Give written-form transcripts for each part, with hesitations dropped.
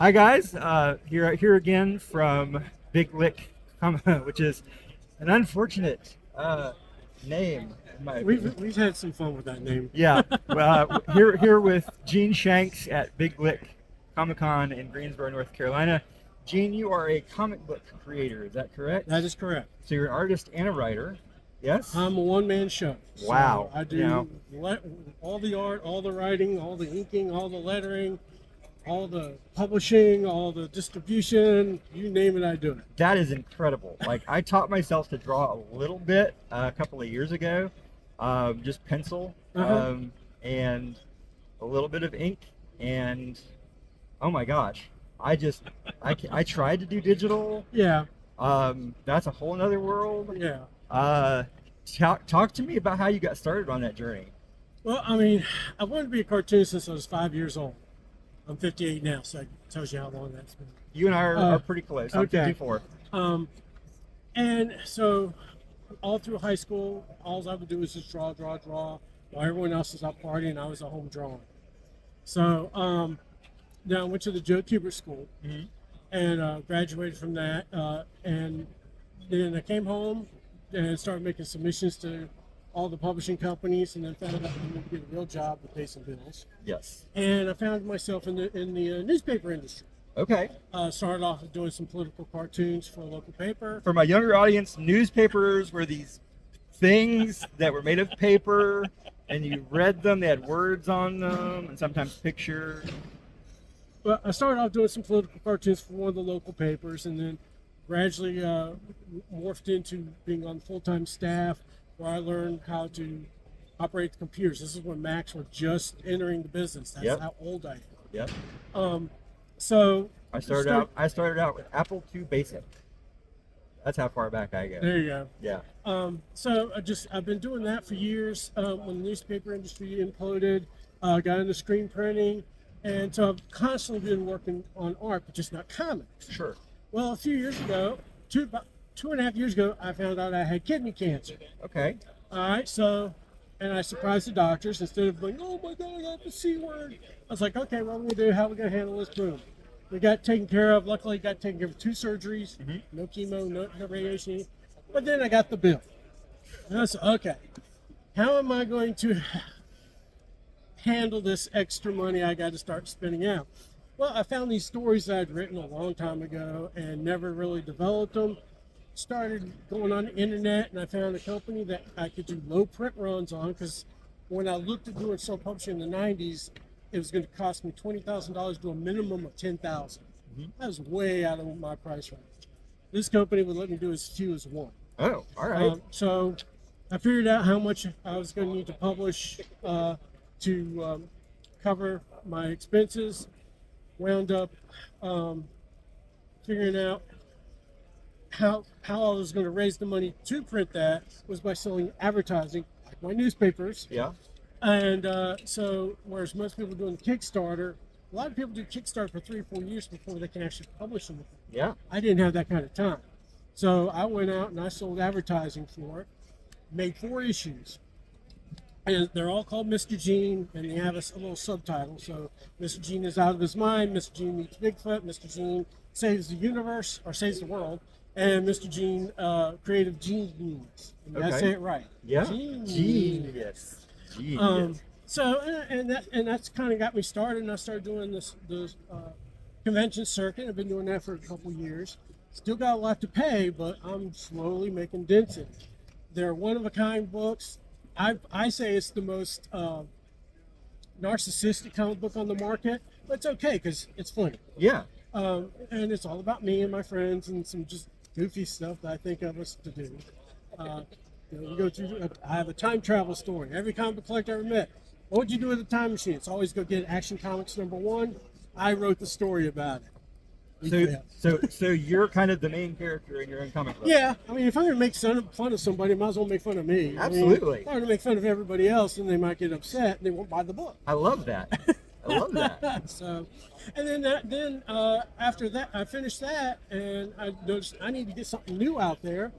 Hi guys, here again from Big Lick, which is an unfortunate name in my opinion. We've had some fun with that name. Yeah, well, here with Gene Shanks at Big Lick Comic Con in Greensboro, North Carolina. Gene, you are a comic book creator, is that correct? That is correct. So you're an artist and a writer, yes? I'm a one-man show. Wow. So I Now, do all the art, all the writing, all the inking, all the lettering, all the publishing, all the distribution, you name it, I do it. that is incredible. Like I taught myself to draw a little bit a couple of years ago, just pencil Uh-huh. and a little bit of ink, and oh my gosh, I tried to do digital. Yeah, That's a whole nother world. yeah. Talk to me about how you got started on that journey. Well, I mean, I wanted to be a cartoonist since I was 5 years old. I'm 58 now, so that tells you how long that's been. You and I are pretty close. I'm Okay. 54. Um, and so all through high school, all I would do was just draw, draw, draw. While everyone else was out partying, I was at home drawing. So then I went to the Joe Kubert School Mhm. and graduated from that. And then I came home and started making submissions to all the publishing companies, and then found out I needed to get a real job to pay some bills. Yes. And I found myself in the newspaper industry. Okay. Started off with doing some political cartoons for a local paper. For my younger audience, newspapers were these things that were made of paper, and you read them. They had words on them, and sometimes pictures. But I started off doing some political cartoons for one of the local papers, and then gradually morphed into being on full-time staff, where I learned how to operate the computers. This is when Macs were just entering the business. That's Yep. how old I am. Yep. So I started out with Apple II Basic. That's how far back I go. There you go. Yeah. So I've been doing that for years. When the newspaper industry imploded, got into screen printing, and so I've constantly been working on art, but just not comics. Sure. Well, a few years ago, about 2.5 years ago, I found out I had kidney cancer. Okay. All right, and I surprised the doctors. Instead of going, oh my God, I got the C word, I was like, okay, what are we gonna do? How are we gonna handle this? Boom. We got taken care of. Luckily, got taken care of 2 surgeries, no chemo, no radiation. But then I got the bill. And I said, okay, how am I going to handle this extra money I got to start spending out? Well, I found these stories that I'd written a long time ago and never really developed them. Started going on the internet, and I found a company that I could do low print runs on, because when I looked at doing self-publishing in the 90s, it was going to cost me $20,000 to a minimum of $10,000. That was way out of my price range. This company would let me do as few as one. Oh, all right. So I figured out how much I was going to need to publish to cover my expenses. Wound up figuring out how I was going to raise the money to print that was by selling advertising, like my newspapers. Yeah. And so, whereas most people doing Kickstarter, a lot of people do Kickstarter for 3 or 4 years before they can actually publish them. Yeah. I didn't have that kind of time. So I went out and I sold advertising for it, made 4 issues. And they're all called Mr. Gene, and they have a little subtitle. So Mr. Gene is out of his mind, Mr. Gene meets Bigfoot, Mr. Gene saves the universe, or saves the world, and Mr. Gene, creative genius. And did I Okay. say it right? Yeah. Genius. Genius. Genius. And that's kind of got me started, and I started doing this convention circuit. I've been doing that for a couple years. Still got a lot to pay, but I'm slowly making dents in it. They're one-of-a-kind books. I say it's the most narcissistic comic book on the market, but it's okay because it's funny. Yeah. And it's all about me and my friends and some just goofy stuff that I think of us to do. You go through. I have a time travel story. Every comic book collector I ever met. What would you do with a time machine? It's always go get Action Comics #1. I wrote the story about it. So you're kind of the main character in your own comic book. Yeah, I mean, if I'm going to make fun of somebody, I might as well make fun of me. Absolutely. I mean, if I'm going to make fun of everybody else, then they might get upset and they won't buy the book. I love that. I love that. So, and then after that, I finished that, and I noticed I need to get something new out there.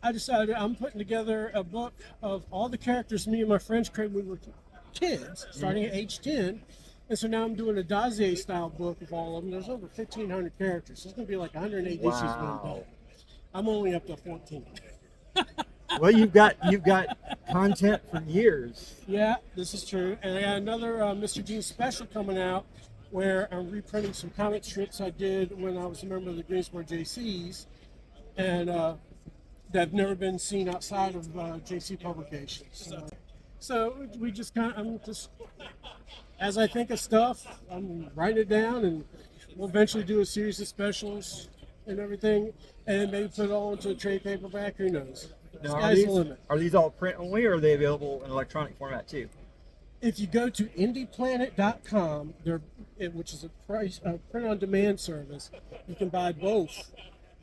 I decided I'm putting together a book of all the characters me and my friends created when we were kids, starting at age 10, And so now I'm doing a Dazier style book of all of them. There's over 1,500 characters. So it's going to be like 108 issues when I'm done. I'm only up to 14. Well, you've got content for years. Yeah, this is true. And I got another Mr. Gene special coming out where I'm reprinting some comic strips I did when I was a member of the Greensboro JCs, and that have never been seen outside of JC publications. So we just I'm just, as I think of stuff, I'm writing it down, and we'll eventually do a series of specials and everything, and maybe put it all into a trade paperback. Who knows? Now, Sky's the limit. are these all print only, or are they available in electronic format too? If you go to indieplanet.com, which is a print-on-demand service, you can buy both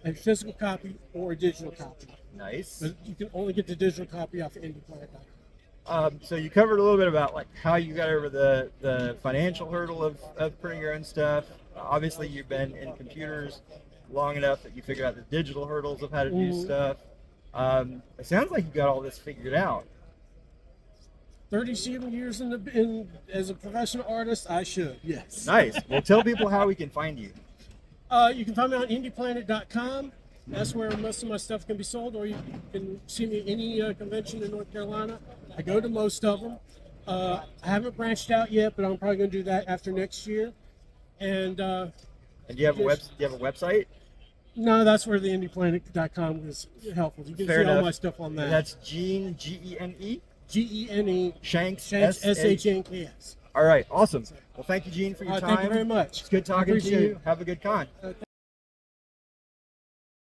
a physical copy or a digital copy. Nice. But you can only get the digital copy off of indieplanet.com. So you covered a little bit about like how you got over the financial hurdle of printing your own stuff. Obviously, you've been in computers long enough that you figured out the digital hurdles of how to do stuff. It sounds like you got all this figured out. 37 years as a professional artist, I should, yes. Nice. Well, tell people how we can find you. You can find me on indieplanet.com. That's where most of my stuff can be sold, or you can see me at any convention in North Carolina. I go to most of them. I haven't branched out yet, but I'm probably going to do that after next year. And do you have a website? No, that's where the indieplanet.com is helpful. You can Fair see enough. all my stuff on that. And that's Gene, Gene? Gene. Shanks, SHNKS. All right, awesome. Well, thank you, Gene, for your time. Thank you very much. It's good talking to Appreciate you. it. Have a good con.